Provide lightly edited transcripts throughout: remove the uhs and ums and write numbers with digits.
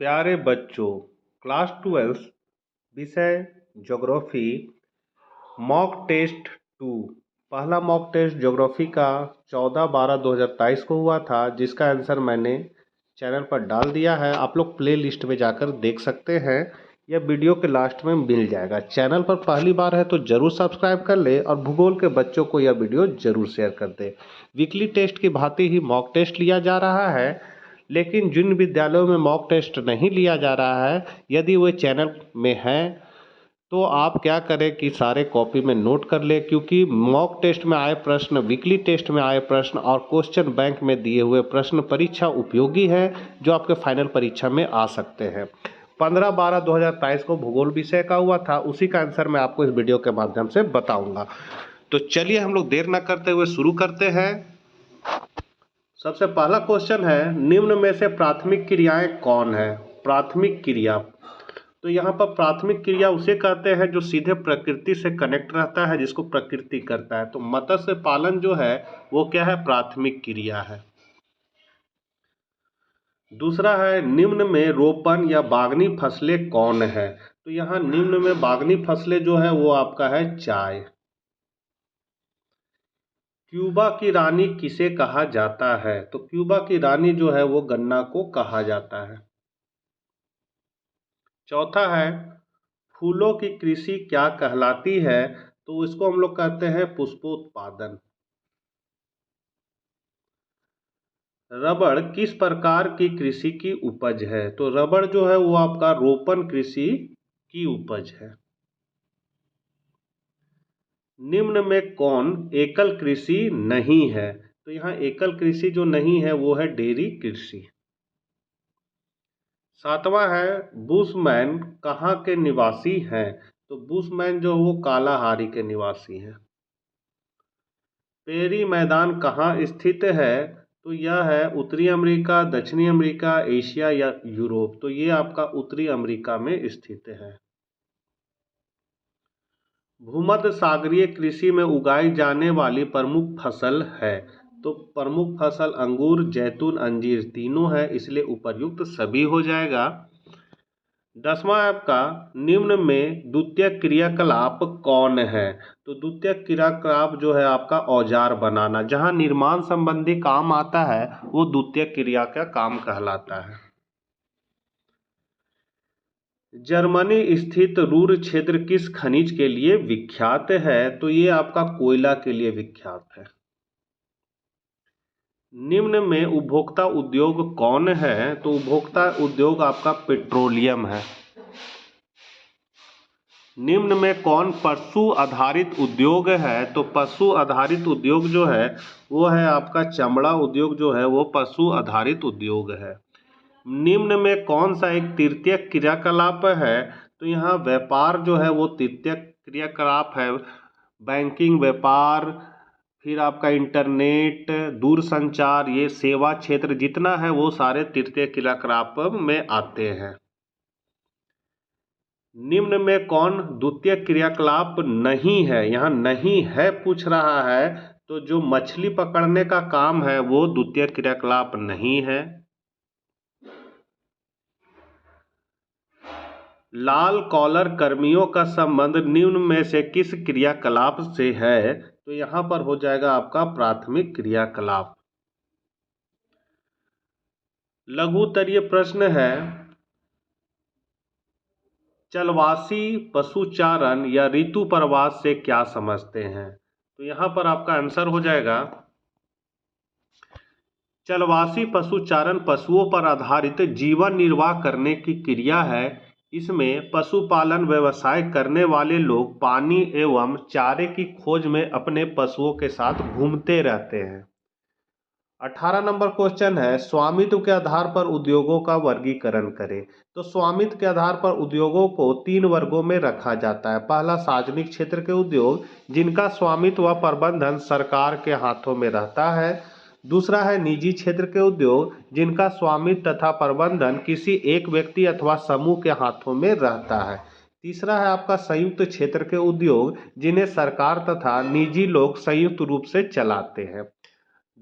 प्यारे बच्चों, क्लास 12 विषय ज्योग्राफी मॉक टेस्ट 2 पहला मॉक टेस्ट ज्योग्राफी का 14/12/2023 को हुआ था, जिसका आंसर मैंने चैनल पर डाल दिया है। आप लोग प्ले लिस्ट में जाकर देख सकते हैं, यह वीडियो के लास्ट में मिल जाएगा। चैनल पर पहली बार है तो जरूर सब्सक्राइब कर ले और भूगोल के बच्चों को यह वीडियो जरूर शेयर कर दे। वीकली टेस्ट की भांति ही मॉक टेस्ट लिया जा रहा है, लेकिन जिन विद्यालयों में मॉक टेस्ट नहीं लिया जा रहा है, यदि वे चैनल में हैं तो आप क्या करें कि सारे कॉपी में नोट कर ले, क्योंकि मॉक टेस्ट में आए प्रश्न, वीकली टेस्ट में आए प्रश्न और क्वेश्चन बैंक में दिए हुए प्रश्न परीक्षा उपयोगी है, जो आपके फाइनल परीक्षा में आ सकते हैं। 15/12/2023 को भूगोल विषय का हुआ था, उसी का आंसर मैं आपको इस वीडियो के माध्यम से बताऊंगा। तो चलिए हम लोग देर न करते हुए शुरू करते हैं। सबसे पहला क्वेश्चन है, निम्न में से प्राथमिक क्रियाएं कौन है? प्राथमिक क्रिया, तो यहाँ पर प्राथमिक क्रिया उसे कहते हैं जो सीधे प्रकृति से कनेक्ट रहता है, जिसको प्रकृति करता है। तो मत्स्य पालन जो है वो क्या है? प्राथमिक क्रिया है। दूसरा है, निम्न में रोपण या बागनी फसलें कौन है? तो यहाँ निम्न में बागनी फसलें जो है वो आपका है चाय। क्यूबा की रानी किसे कहा जाता है? तो क्यूबा की रानी जो है वो गन्ना को कहा जाता है। चौथा है, फूलों की कृषि क्या कहलाती है? तो इसको हम लोग कहते हैं पुष्पोत्पादन। रबड़ किस प्रकार की कृषि की उपज है? तो रबड़ जो है वो आपका रोपण कृषि की उपज है। निम्न में कौन एकल कृषि नहीं है? तो यहाँ एकल कृषि जो नहीं है वो है डेयरी कृषि। सातवां है, बुशमैन कहाँ के निवासी हैं? तो बुशमैन जो वो कालाहारी के निवासी हैं। पेरी मैदान कहाँ स्थित है? तो यह है उत्तरी अमेरिका, दक्षिणी अमेरिका, एशिया या यूरोप। तो ये आपका उत्तरी अमेरिका में स्थित है। भूमध्य सागरीय कृषि में उगाई जाने वाली प्रमुख फसल है? तो प्रमुख फसल अंगूर, जैतून, अंजीर तीनों है, इसलिए उपर्युक्त सभी हो जाएगा। 10वां आपका, निम्न में द्वितीयक क्रियाकलाप कौन है? तो द्वितीयक क्रियाकलाप जो है आपका औजार बनाना, जहां निर्माण संबंधी काम आता है वो द्वितीयक क्रिया का काम कहलाता है। जर्मनी स्थित रूर क्षेत्र किस खनिज के लिए विख्यात है? तो ये आपका कोयला के लिए विख्यात है। निम्न में उपभोक्ता उद्योग कौन है? तो उपभोक्ता उद्योग आपका पेट्रोलियम है। निम्न में कौन पशु आधारित उद्योग है? तो पशु आधारित उद्योग जो है वो है आपका चमड़ा उद्योग, जो है वो पशु आधारित उद्योग है। निम्न में कौन सा एक तृतीयक क्रियाकलाप है? तो यहाँ व्यापार जो है वो तृतीयक क्रियाकलाप है। बैंकिंग, व्यापार, फिर आपका इंटरनेट, दूरसंचार, ये सेवा क्षेत्र जितना है वो सारे तृतीय क्रियाकलाप में आते हैं। निम्न में कौन द्वितीय क्रियाकलाप नहीं है? यहाँ नहीं है पूछ रहा है, तो जो मछली पकड़ने का काम है वो द्वितीय क्रियाकलाप नहीं है। लाल कॉलर कर्मियों का संबंध निम्न में से किस क्रियाकलाप से है? तो यहाँ पर हो जाएगा आपका प्राथमिक क्रियाकलाप। लघुत्तरीय प्रश्न है, चलवासी पशुचारण या ऋतु प्रवास से क्या समझते हैं? तो यहाँ पर आपका आंसर हो जाएगा, चलवासी पशुचारण पशुओं पर आधारित जीवन निर्वाह करने की क्रिया है। इसमें पशुपालन व्यवसाय करने वाले लोग पानी एवं चारे की खोज में अपने पशुओं के साथ घूमते रहते हैं। 18 नंबर क्वेश्चन है, स्वामित्व के आधार पर उद्योगों का वर्गीकरण करें। तो स्वामित्व के आधार पर उद्योगों को 3 वर्गों में रखा जाता है। पहला, सार्वजनिक क्षेत्र के उद्योग, जिनका स्वामित्व व प्रबंधन सरकार के हाथों में रहता है। दूसरा है निजी क्षेत्र के उद्योग, जिनका स्वामित्व तथा प्रबंधन किसी एक व्यक्ति अथवा समूह के हाथों में रहता है। तीसरा है आपका संयुक्त क्षेत्र के उद्योग, जिन्हें सरकार तथा निजी लोग संयुक्त रूप से चलाते हैं।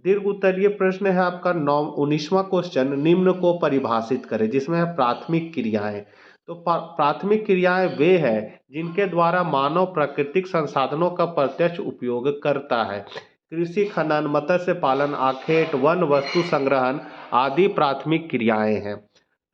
दीर्घ उत्तरीय प्रश्न है आपका 19वां क्वेश्चन, निम्न को परिभाषित करें, जिसमें है प्राथमिक क्रियाएं। तो प्राथमिक क्रियाएं वे हैं जिनके द्वारा मानव प्राकृतिक संसाधनों का प्रत्यक्ष उपयोग करता है। कृषि, खनन, मत्स्य पालन, आखेट, वन वस्तु संग्रहण आदि प्राथमिक क्रियाएं हैं।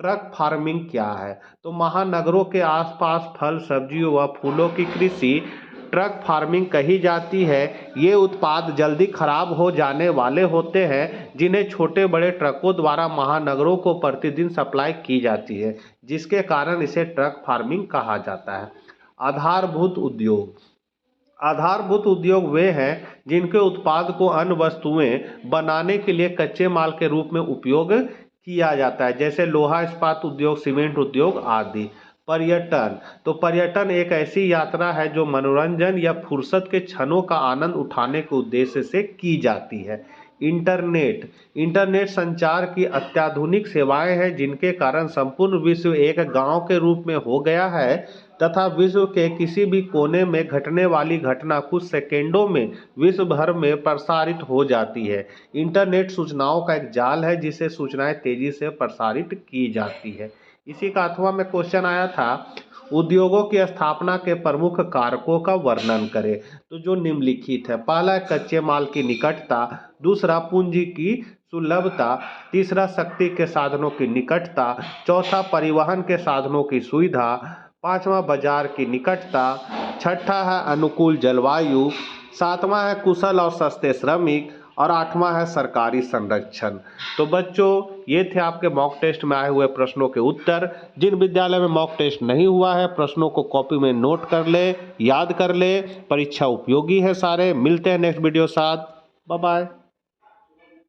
ट्रक फार्मिंग क्या है? तो महानगरों के आसपास फल, सब्जियों व फूलों की कृषि ट्रक फार्मिंग कही जाती है। ये उत्पाद जल्दी खराब हो जाने वाले होते हैं, जिन्हें छोटे बड़े ट्रकों द्वारा महानगरों को प्रतिदिन सप्लाई की जाती है, जिसके कारण इसे ट्रक फार्मिंग कहा जाता है। आधारभूत उद्योग। आधारभूत उद्योग वे हैं जिनके उत्पाद को अन्य वस्तुएं बनाने के लिए कच्चे माल के रूप में उपयोग किया जाता है, जैसे लोहा इस्पात उद्योग, सीमेंट उद्योग आदि। पर्यटन। तो पर्यटन एक ऐसी यात्रा है जो मनोरंजन या फुर्सत के क्षणों का आनंद उठाने के उद्देश्य से की जाती है। इंटरनेट। इंटरनेट संचार की अत्याधुनिक सेवाएं हैं जिनके कारण संपूर्ण विश्व एक गांव के रूप में हो गया है तथा विश्व के किसी भी कोने में घटने वाली घटना कुछ सेकेंडों में विश्व भर में प्रसारित हो जाती है। इंटरनेट सूचनाओं का एक जाल है जिसे सूचनाएं तेजी से प्रसारित की जाती है। इसी का 8वां में क्वेश्चन आया था, उद्योगों की स्थापना के प्रमुख कारकों का वर्णन करें। तो जो निम्नलिखित है, पहला है कच्चे माल की निकटता, दूसरा पूंजी की सुलभता, तीसरा शक्ति के साधनों की निकटता, चौथा परिवहन के साधनों की सुविधा, पांचवा बाजार की निकटता, छठा है अनुकूल जलवायु, सातवां है कुशल और सस्ते श्रमिक और आठवां है सरकारी संरक्षण। तो बच्चों, ये थे आपके मॉक टेस्ट में आए हुए प्रश्नों के उत्तर। जिन विद्यालय में मॉक टेस्ट नहीं हुआ है, प्रश्नों को कॉपी में नोट कर ले, याद कर ले, परीक्षा उपयोगी है सारे। मिलते हैं नेक्स्ट वीडियो साथ। Bye bye.